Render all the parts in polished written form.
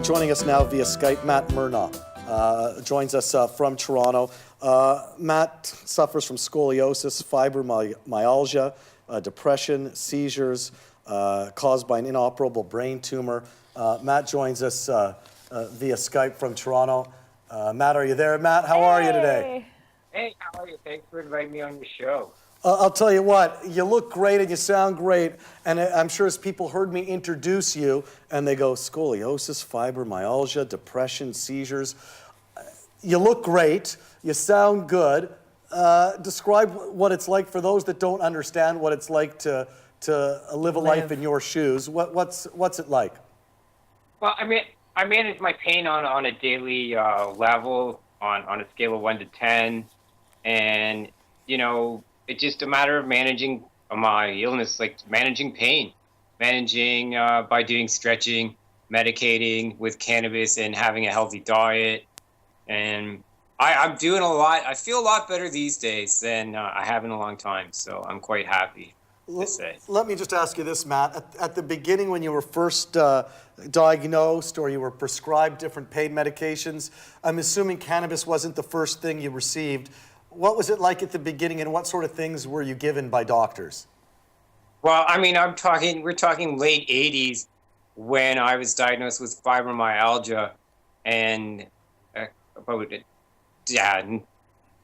Joining us now via Skype, Matt Mernagh joins us from Toronto. Matt suffers from scoliosis, fibromyalgia, depression, seizures caused by an inoperable brain tumor. Matt joins us via Skype from Toronto. Matt, are you there? Matt, how are you today? Hey, how are you? Thanks for inviting me on your show. I'll tell you what, you look great and you sound great, and I'm sure as people heard me introduce you, and they go, scoliosis, fibromyalgia, depression, seizures. You look great, you sound good. Describe what it's like for those that don't understand what it's like to live a life in your shoes. What's it like? Well, I manage my pain on a daily level, on a scale of 1 to 10, and, you know, it's just a matter of managing my illness, like managing pain, managing by doing stretching, medicating with cannabis, and having a healthy diet. And I'm doing a lot. I feel a lot better these days than I have in a long time. So I'm quite happy to say. Let me just ask you this, Matt. At the beginning, when you were first diagnosed or you were prescribed different pain medications, I'm assuming cannabis wasn't the first thing you received. What was it like at the beginning, and what sort of things were you given by doctors? Well, I mean, we're talking late 80s when I was diagnosed with fibromyalgia, and about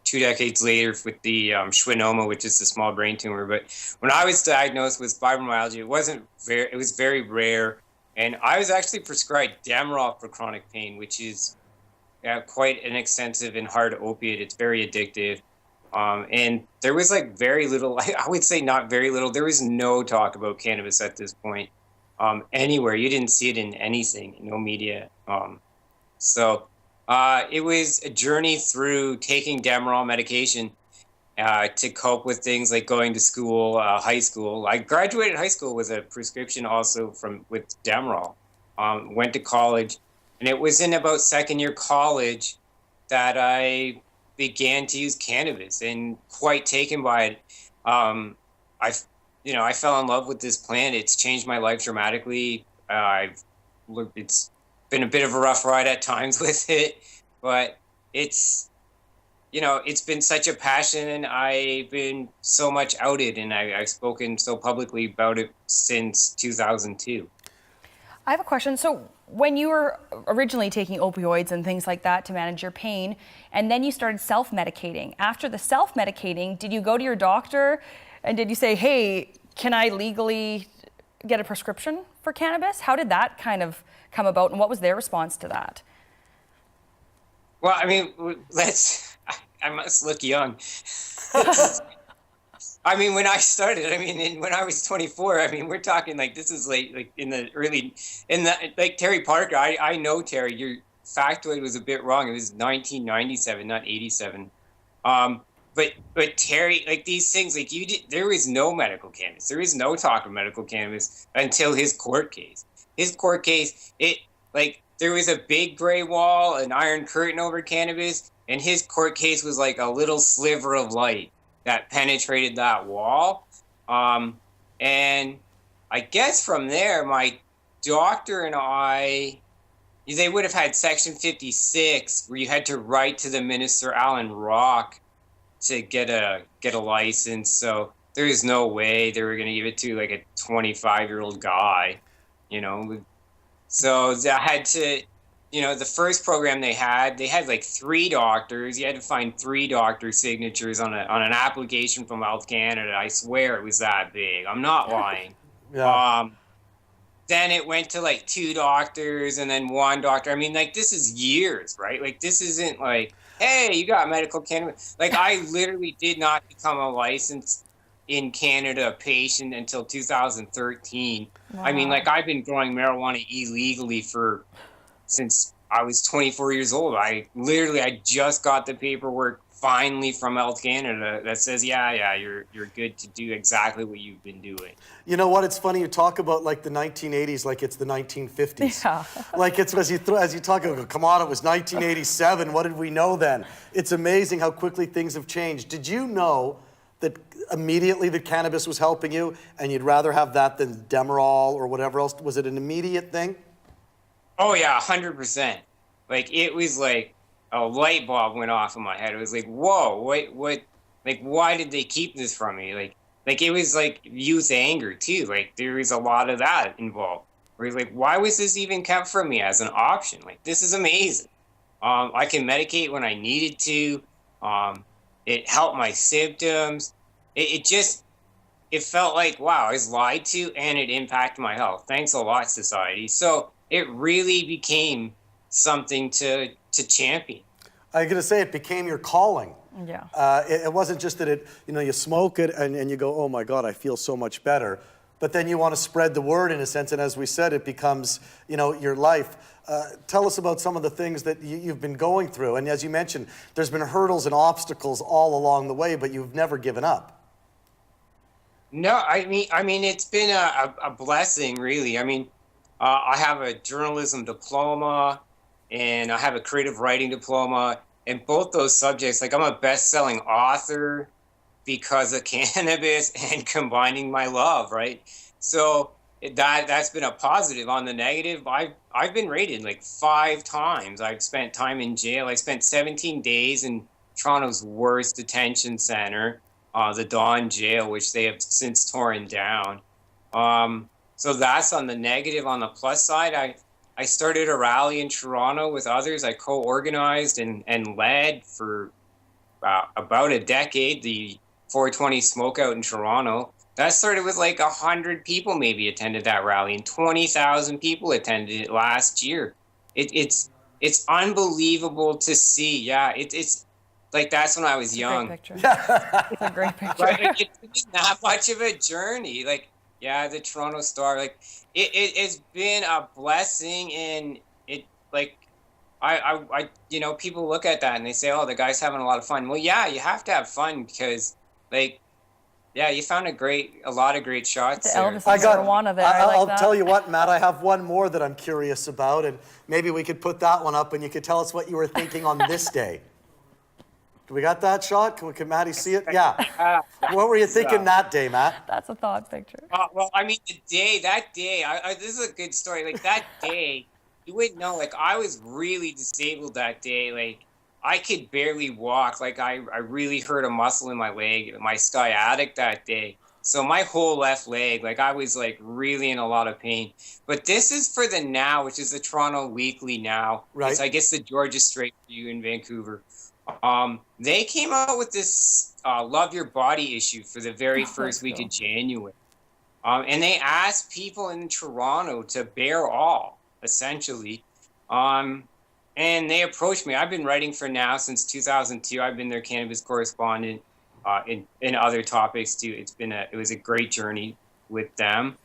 2 decades later with the schwannoma, which is the small brain tumor. But when I was diagnosed with fibromyalgia, it was very rare, and I was actually prescribed Demerol for chronic pain, which is quite an extensive and hard opiate. It's very addictive. And there was like very little, I would say not very little, there was no talk about cannabis at this point anywhere. You didn't see it in anything, no media. So it was a journey through taking Demerol medication to cope with things like going to school, high school. I graduated high school with a prescription also with Demerol. Went to college. And it was in about second year college that I began to use cannabis, and quite taken by it. I fell in love with this plant. It's changed my life dramatically. It's been a bit of a rough ride at times with it, but it's been such a passion, and I've been so much outed, and I've spoken so publicly about it since 2002. I have a question. So when you were originally taking opioids and things like that to manage your pain, and then you started self-medicating, after the self-medicating, did you go to your doctor and did you say, hey, can I legally get a prescription for cannabis? How did that kind of come about, and what was their response to that? Well, I mean, I must look young. I mean, when I started, when I was 24, we're talking like this is like like Terry Parker. I know Terry. Your factoid was a bit wrong. It was 1997, not 87. But Terry, like these things, like there was no medical cannabis. There is no talk of medical cannabis until his court case. His court case, there was a big gray wall, an iron curtain over cannabis, and his court case was like a little sliver of light that penetrated that wall. And I guess from there, my doctor and they would have had Section 56, where you had to write to the minister, Alan Rock, to get a license. So there is no way they were going to give it to like a 25-year-old guy, So I had to, the first program they had like 3 doctors. You had to find 3 doctor signatures on an application from Health Canada. I swear it was that big. I'm not lying. Yeah. Then it went to like 2 doctors and then 1 doctor. This is years, right? Like, this isn't like, hey, you got medical cannabis. Like, I literally did not become a licensed in Canada patient until 2013. Wow. I've been growing marijuana illegally since I was 24 years old. I just got the paperwork finally from Health Canada that says, you're good to do exactly what you've been doing. You know what? It's funny you talk about like the 1980s like it's the 1950s. Yeah. Like it's as you talk, come on, it was 1987. What did we know then? It's amazing how quickly things have changed. Did you know that immediately the cannabis was helping you, and you'd rather have that than Demerol or whatever else? Was it an immediate thing? Oh yeah, 100%. Like it was like a light bulb went off in my head. It was like, whoa, what, like why did they keep this from me? Like it was like youth anger too. Like there was a lot of that involved. Where it's like, why was this even kept from me as an option? Like this is amazing. I can medicate when I needed to. It helped my symptoms. It just it felt like wow, I was lied to, and it impacted my health. Thanks a lot, society. So it really became something to champion. I'm going to say it became your calling. Yeah. It wasn't just that it, you smoke it and you go, oh my God, I feel so much better. But then you want to spread the word in a sense. And as we said, it becomes, your life. Tell us about some of the things that you've been going through. And as you mentioned, there's been hurdles and obstacles all along the way, but you've never given up. No, I mean, it's been a blessing, really. I mean, I have a journalism diploma, and I have a creative writing diploma, and both those subjects, like I'm a best-selling author because of cannabis and combining my love, right? So that's been a positive. On the negative, I've been raided like 5 times. I've spent time in jail. I spent 17 days in Toronto's worst detention center, the Dawn Jail, which they have since torn down. So that's on the negative. On the plus side, I started a rally in Toronto with others. I co-organized and led for about a decade, the 420 Smokeout in Toronto. That started with like 100 people maybe attended that rally, and 20,000 people attended it last year. It's unbelievable to see. Yeah, it's like that's when I was young. Great picture. It's a great picture. Right? It's not much of a journey. Like, yeah, the Toronto Star. Like, it's been a blessing, and it like, I people look at that and they say, oh, the guy's having a lot of fun. Well, yeah, you have to have fun because, like, yeah, you found a lot of great shots. The there. Elvis and marijuana there. I like I'll that. tell you what, Matt, I have one more that I'm curious about, and maybe we could put that one up and you could tell us what you were thinking on this day. We got that shot? Can Matty see it? Yeah. What were you thinking that day, Matt? That's a thought picture. Well, I mean, that day, this is a good story. Like, that day, you wouldn't know. Like, I was really disabled that day. Like, I could barely walk. Like, I really hurt a muscle in my leg, my sciatic that day. So my whole left leg, like, I was, like, really in a lot of pain. But this is for the Now, which is the Toronto Weekly Now. Right. It's, I guess, the Georgia Straight for you in Vancouver. They came out with this Love Your Body issue for the very first week of January. And they asked people in Toronto to bear all, essentially. And they approached me. I've been writing for Now since 2002. I've been their cannabis correspondent in other topics too. It was a great journey with them.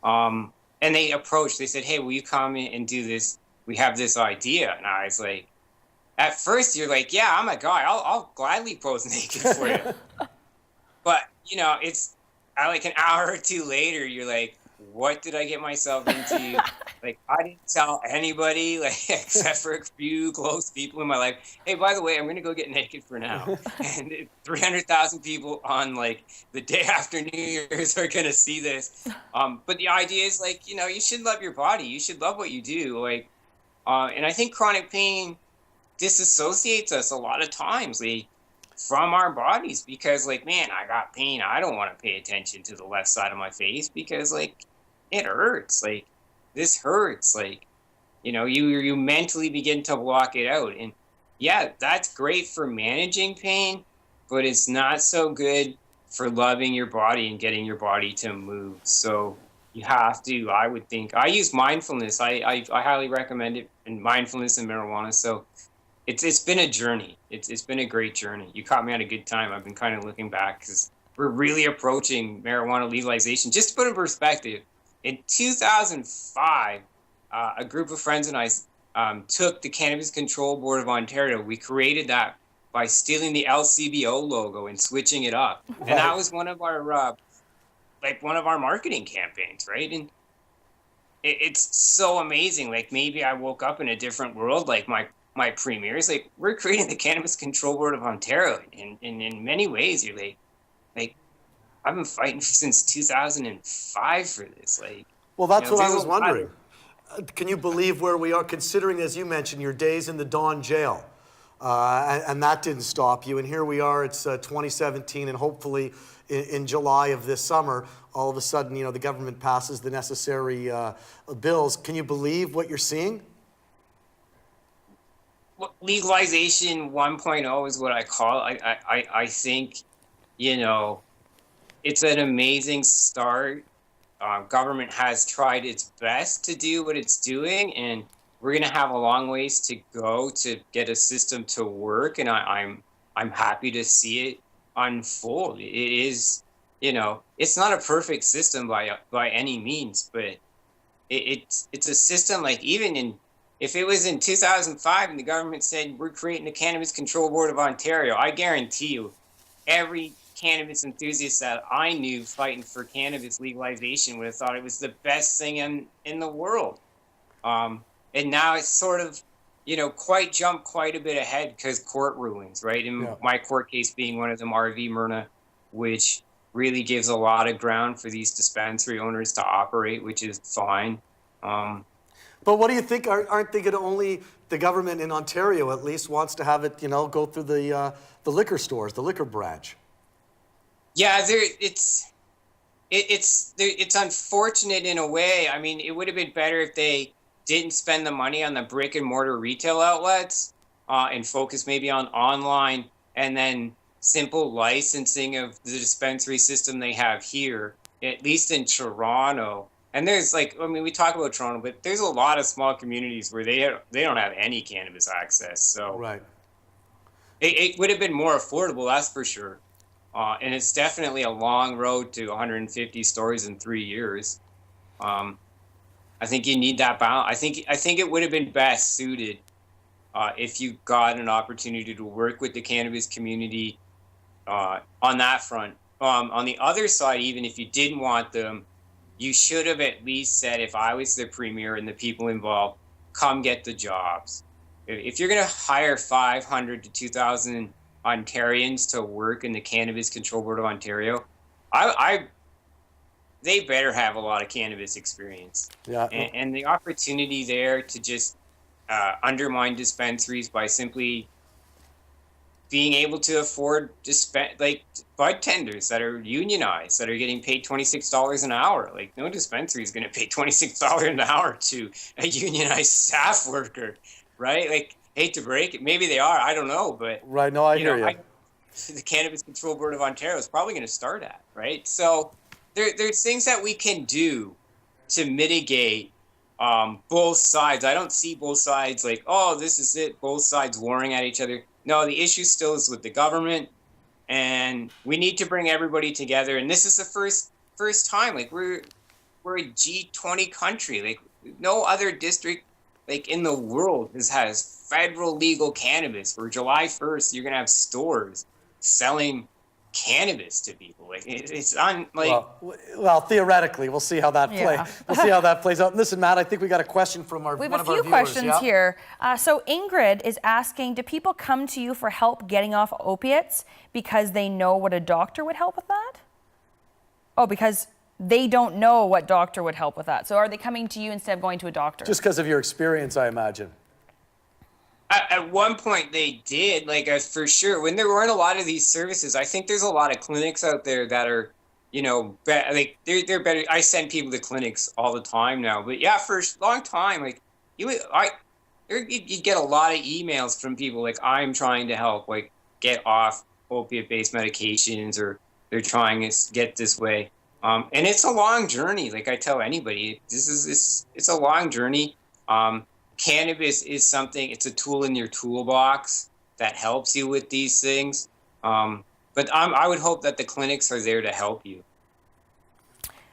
And they approached. They said, "Hey, will you come in and do this? We have this idea." And I was like, at first you're like, "Yeah, I'm a guy. I'll gladly pose naked for you." But it's like an hour or two later, you're like, what did I get myself into? Like, I didn't tell anybody, like, except for a few close people in my life. Hey, by the way, I'm going to go get naked for Now. And 300,000 people on, like, the day after New Year's are going to see this. But the idea is, like, you should love your body. You should love what you do. Like, and I think chronic pain disassociates us a lot of times, like, from our bodies, because, like, man, I got pain. I don't want to pay attention to the left side of my face because, like, it hurts. Like, this hurts. Like, you mentally begin to block it out. And yeah, that's great for managing pain, but it's not so good for loving your body and getting your body to move. So you have to, I would think, I use mindfulness. I highly recommend it, and mindfulness and marijuana. So it's been a journey. It's been a great journey. You caught me at a good time. I've been kind of looking back because we're really approaching marijuana legalization. Just to put in perspective, in 2005, a group of friends and I took the Cannabis Control Board of Ontario. We created that by stealing the LCBO logo and switching it up. Right. And that was one of our marketing campaigns, right? And it's so amazing. Like, maybe I woke up in a different world. Like, my premiers, like, we're creating the Cannabis Control Board of Ontario. And in many ways, you're like, I've been fighting since 2005 for this. Like, well, that's what I was wondering. Can you believe where we are, considering, as you mentioned, your days in the Don jail? And that didn't stop you. And here we are, it's 2017, and hopefully in July of this summer, all of a sudden, the government passes the necessary bills. Can you believe what you're seeing? Well, legalization 1.0 is what I call it. I think, it's an amazing start. Government has tried its best to do what it's doing, and we're going to have a long ways to go to get a system to work. And I'm happy to see it unfold. It is, it's not a perfect system by any means, but it's a system like if it was in 2005 and the government said we're creating the Cannabis Control Board of Ontario, I guarantee you, every cannabis enthusiast that I knew fighting for cannabis legalization would have thought it was the best thing in the world. And now it's sort of, jumped quite a bit ahead because court rulings, right? And my court case being one of them, RV Mernagh, which really gives a lot of ground for these dispensary owners to operate, which is fine. But what do you think? Aren't they going to only, the government in Ontario at least wants to have it, go through the liquor stores, the liquor branch? Yeah, it's unfortunate in a way. I mean, it would have been better if they didn't spend the money on the brick and mortar retail outlets and focus maybe on online and then simple licensing of the dispensary system they have here, at least in Toronto. And there's we talk about Toronto, but there's a lot of small communities where they don't have any cannabis access. So right. It would have been more affordable, that's for sure. And it's definitely a long road to 150 stores in 3 years. I think you need that balance. I think it would have been best suited if you got an opportunity to work with the cannabis community on that front. On the other side, even if you didn't want them, you should have at least said, if I was the premier and the people involved, come get the jobs. If you're going to hire 500 to 2,000 Ontarians to work in the Cannabis Control Board of Ontario, they better have a lot of cannabis experience. Yeah. And the opportunity there to just undermine dispensaries by simply being able to afford bud tenders that are unionized, that are getting paid $26 an hour. Like, no dispensary is going to pay $26 an hour to a unionized staff worker, right? Like, hate to break it, maybe they are, I don't know, but right. No, I hear you. The Cannabis Control Board of Ontario is probably going to start at, right? So there's things that we can do to mitigate both sides. I don't see both sides like, oh, this is it, both sides warring at each other. No, the issue still is with the government, and we need to bring everybody together. And this is the first time. Like, we're a G20 country. Like, no other district in the world has federal legal cannabis. For July 1st, you're gonna have stores selling cannabis to people. Like, it's on well, theoretically, we'll see how that plays. We'll see how that plays out. And listen, Matt, I think we got a question from one of our viewers. We have a few questions here. So Ingrid is asking, do people come to you for help getting off opiates because they know what a doctor would help with that? Oh, because they don't know what doctor would help with that. So are they coming to you instead of going to a doctor? Just because of your experience, I imagine. At one point they did, for sure. When there weren't a lot of these services, I think there's a lot of clinics out there that are, they're better. I send people to clinics all the time now. But yeah, for a long time, you'd get a lot of emails from people I'm trying to help, get off opiate-based medications, or they're trying to get this way. And it's a long journey. Like I tell anybody, it's a long journey. Cannabis is something, it's a tool in your toolbox that helps you with these things. But I would hope that the clinics are there to help you.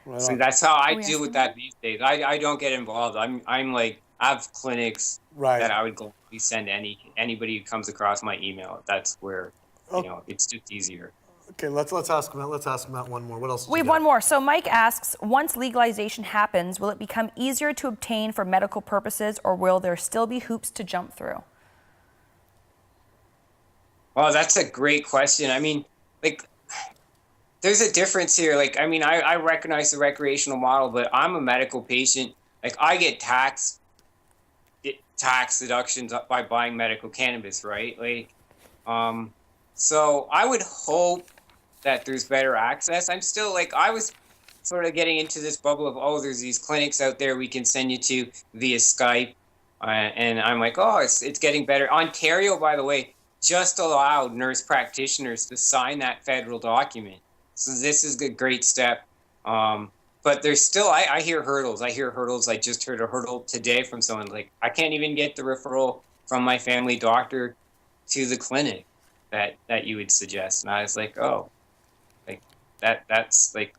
Right. So that's how I deal with that these days. I don't get involved. I have clinics that I would gladly send anybody who comes across my email. That's where, it's just easier. Okay, let's ask Matt one more. What else? We have one more. So Mike asks, once legalization happens, will it become easier to obtain for medical purposes, or will there still be hoops to jump through? Well, that's a great question. I mean, there's a difference here. I recognize the recreational model, but I'm a medical patient. like I get tax deductions by buying medical cannabis, right? Like, so I would hope that there's better access. I'm still like, I was sort of getting into this bubble of, oh, there's these clinics out there we can send you to via Skype. And I'm like, oh, it's getting better. Ontario, by the way, just allowed nurse practitioners to sign that federal document. So this is a great step. But there's still, I hear hurdles. I just heard a hurdle today from someone like, I can't even get the referral from my family doctor to the clinic that you would suggest. And I was like, oh, like that's like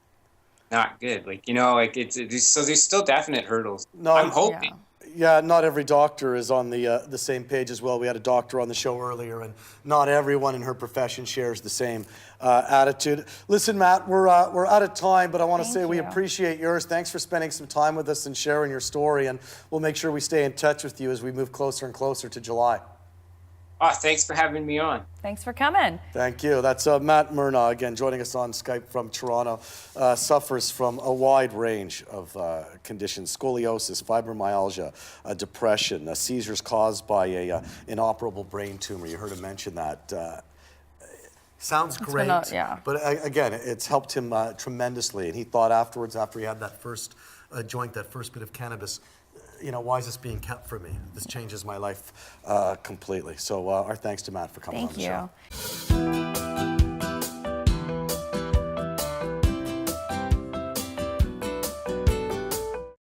not good. Like, you know, like so there's still definite hurdles. No, I'm hoping. Yeah, not every doctor is on the same page as well. We had a doctor on the show earlier, and not everyone in her profession shares the same attitude. Listen, Matt, we're out of time, but I want to say we appreciate yours. Thanks for spending some time with us and sharing your story, and we'll make sure we stay in touch with you as we move closer and closer to July. Oh, thanks for having me on. Thanks for coming. Thank you. That's Matt Mernagh, again, joining us on Skype from Toronto. Suffers from a wide range of conditions: scoliosis, fibromyalgia, depression, seizures caused by a inoperable brain tumor. You heard him mention that. Sounds great, but again, it's helped him tremendously. And he thought afterwards, after he had that first joint, that first bit of cannabis, you know, why is this being kept from me? This changes my life completely. So our thanks to Matt for coming on the show. Thank you.